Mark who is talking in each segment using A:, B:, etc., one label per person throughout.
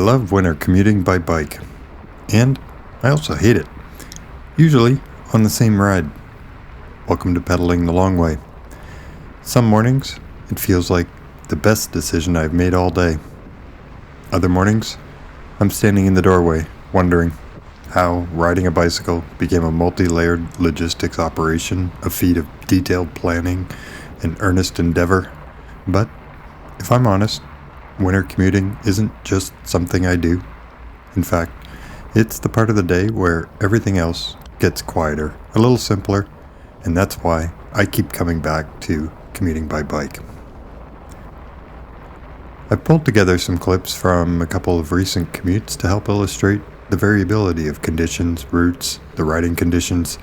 A: love winter commuting by bike, and I also hate it. Usually on the same ride. Welcome to pedaling the long way. Some mornings, it feels like the best decision I've made all day. Other mornings, I'm standing in the doorway, wondering how riding a bicycle became a multi-layered logistics operation, a feat of detailed planning and earnest endeavor. But, if I'm honest, winter commuting isn't just something I do. In fact, it's the part of the day where everything else gets quieter, a little simpler, and that's why I keep coming back to commuting by bike. I've pulled together some clips from a couple of recent commutes to help illustrate the variability of conditions, routes, the riding conditions,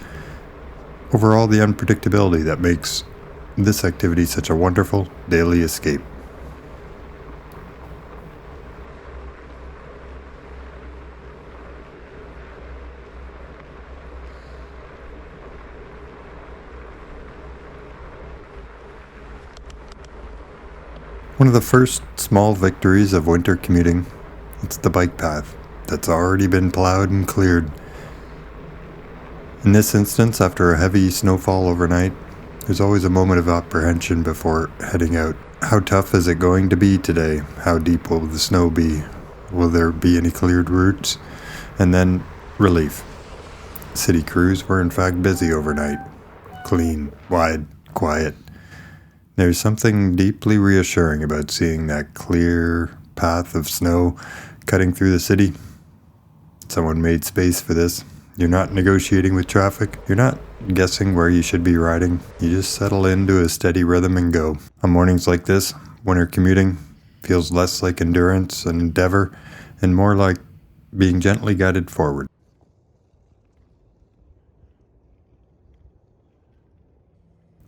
A: overall the unpredictability that makes this activity such a wonderful daily escape. One of the first small victories of winter commuting, it's the bike path that's already been plowed and cleared. In this instance, after a heavy snowfall overnight, there's always a moment of apprehension before heading out. How tough is it going to be today? How deep will the snow be? Will there be any cleared routes? And then relief. City crews were in fact busy overnight. Clean, wide, quiet. There's something deeply reassuring about seeing that clear path of snow cutting through the city. Someone made space for this. You're not negotiating with traffic. You're not guessing where you should be riding. You just settle into a steady rhythm and go. On mornings like this, winter commuting feels less like endurance and endeavor and more like being gently guided forward.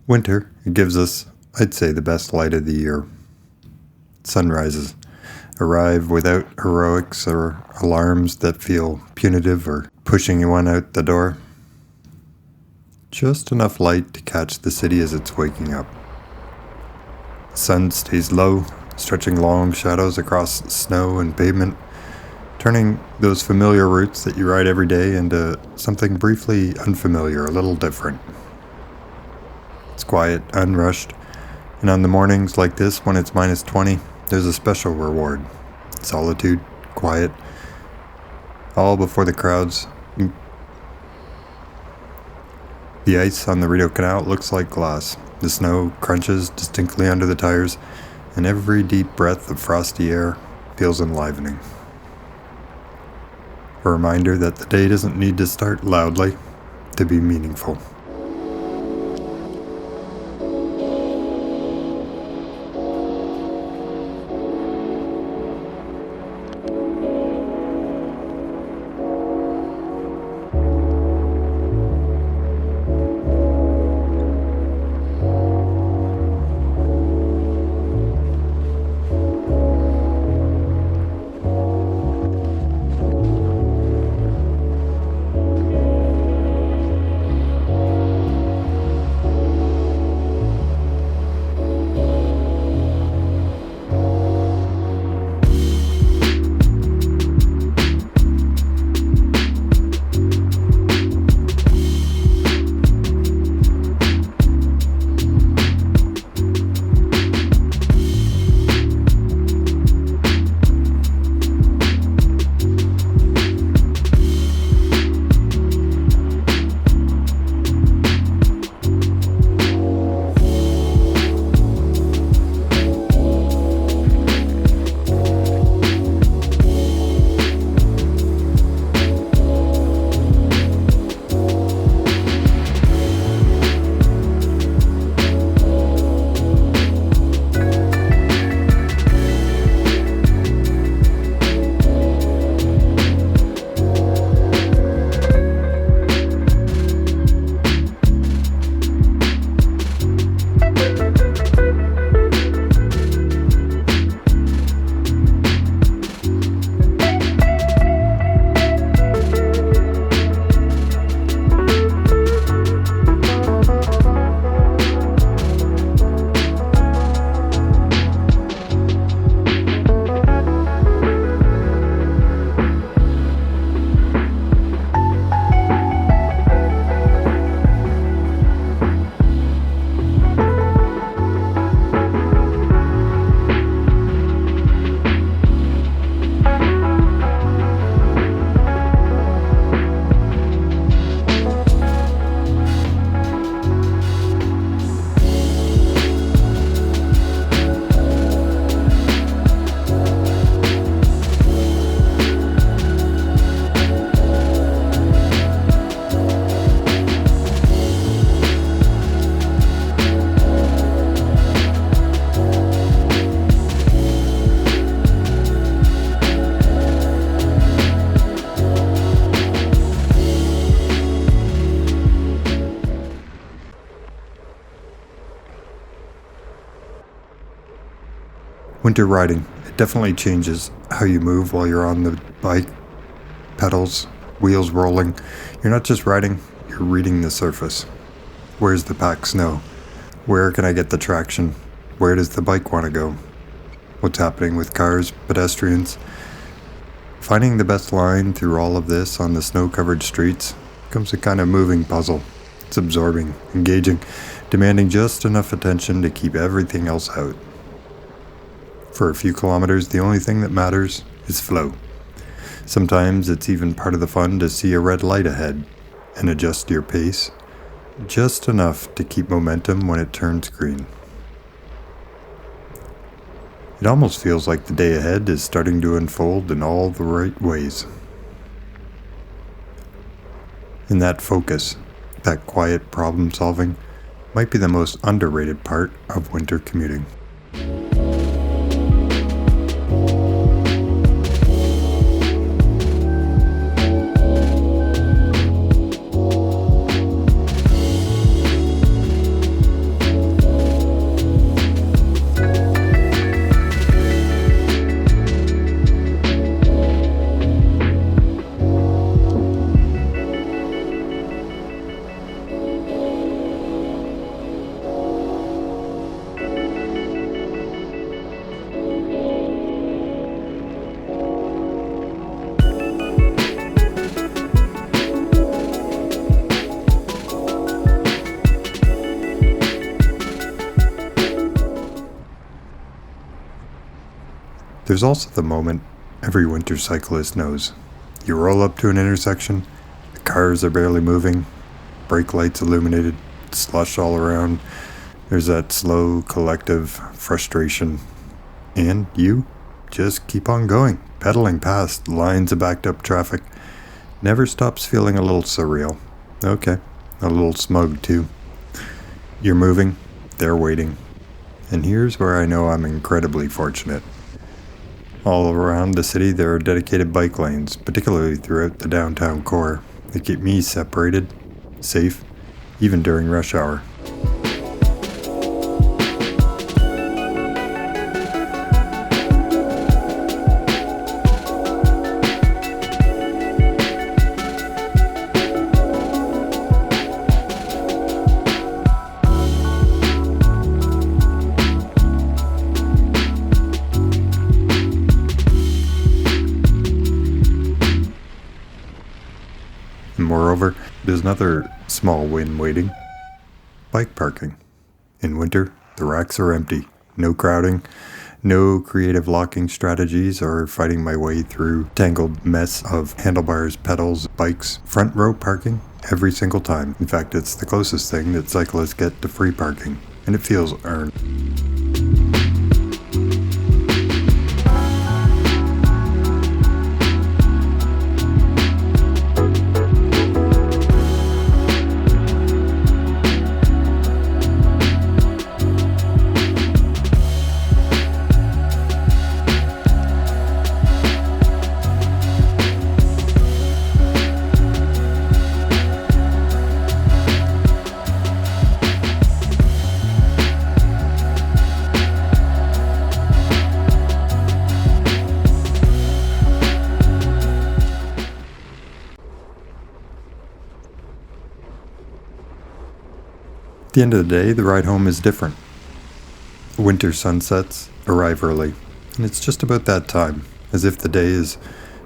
A: Winter, it gives us, I'd say, the best light of the year. Sunrises arrive without heroics or alarms that feel punitive or pushing one out the door. Just enough light to catch the city as it's waking up. The sun stays low, stretching long shadows across snow and pavement, turning those familiar routes that you ride every day into something briefly unfamiliar, a little different. It's quiet, unrushed, and on the mornings like this, when it's minus 20, there's a special reward. Solitude, quiet, all before the crowds. The ice on the Rideau Canal looks like glass. The snow crunches distinctly under the tires, and every deep breath of frosty air feels enlivening. A reminder that the day doesn't need to start loudly to be meaningful. Winter riding, it definitely changes how you move while you're on the bike. Pedals, wheels rolling. You're not just riding, you're reading the surface. Where's the packed snow? Where can I get the traction? Where does the bike want to go? What's happening with cars, pedestrians? Finding the best line through all of this on the snow-covered streets becomes a kind of moving puzzle. It's absorbing, engaging, demanding just enough attention to keep everything else out. For a few kilometers, the only thing that matters is flow. Sometimes it's even part of the fun to see a red light ahead and adjust your pace just enough to keep momentum when it turns green. It almost feels like the day ahead is starting to unfold in all the right ways. And that focus, that quiet problem solving, might be the most underrated part of winter commuting. There's also the moment every winter cyclist knows. You roll up to an intersection, the cars are barely moving, brake lights illuminated, slush all around. There's that slow, collective frustration. And you just keep on going, pedaling past lines of backed up traffic. Never stops feeling a little surreal. Okay, a little smug too. You're moving, they're waiting. And here's where I know I'm incredibly fortunate. All around the city there are dedicated bike lanes, particularly throughout the downtown core. They keep me separated, safe, even during rush hour. And moreover, there's another small win waiting. Bike parking. In winter, the racks are empty. No crowding, no creative locking strategies or fighting my way through tangled mess of handlebars, pedals, bikes. Front row parking every single time. In fact, it's the closest thing that cyclists get to free parking, and it feels earned. At the end of the day, the ride home is different. Winter sunsets arrive early, and it's just about that time, as if the day is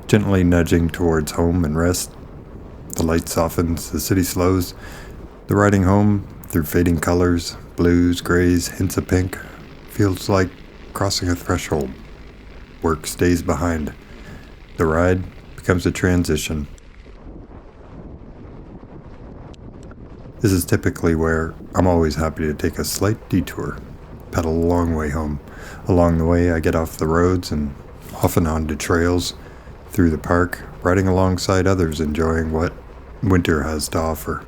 A: gently nudging towards home and rest. The light softens, the city slows. The riding home, through fading colors, blues, grays, hints of pink, feels like crossing a threshold. Work stays behind. The ride becomes a transition. This is typically where I'm always happy to take a slight detour, pedal a long way home. Along the way, I get off the roads and often onto trails through the park, riding alongside others enjoying what winter has to offer.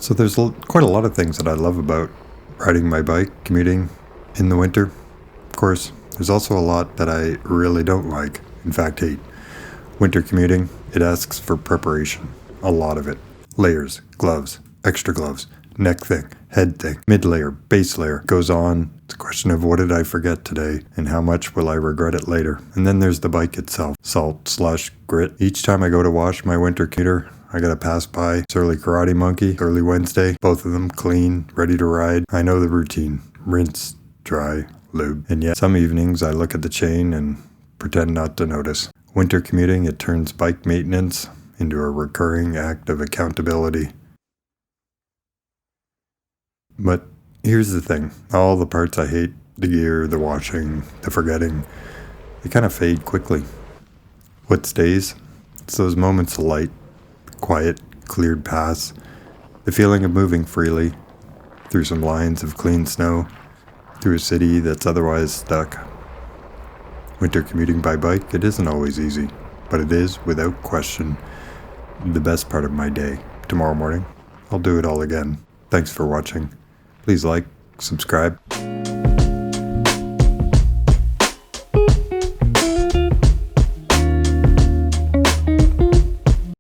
A: So there's quite a lot of things that I love about riding my bike, commuting in the winter. Of course, there's also a lot that I really don't like, in fact hate. Winter commuting, it asks for preparation, a lot of it. Layers, gloves, extra gloves, neck thing, head thing, mid layer, base layer, goes on. It's a question of what did I forget today and how much will I regret it later. And then there's the bike itself, salt/grit. Each time I go to wash my winter commuter, I gotta pass by Surly Karate Monkey, early Wednesday, both of them clean, ready to ride. I know the routine, rinse, dry, lube. And yet some evenings I look at the chain and pretend not to notice. Winter commuting, it turns bike maintenance into a recurring act of accountability. But here's the thing, all the parts I hate, the gear, the washing, the forgetting, they kind of fade quickly. What stays? It's those moments of light, quiet, cleared paths, the feeling of moving freely through some lines of clean snow, through a city that's otherwise stuck. Winter commuting by bike, it isn't always easy, but it is, without question, the best part of my day. Tomorrow morning, I'll do it all again. Thanks for watching. Please like, subscribe.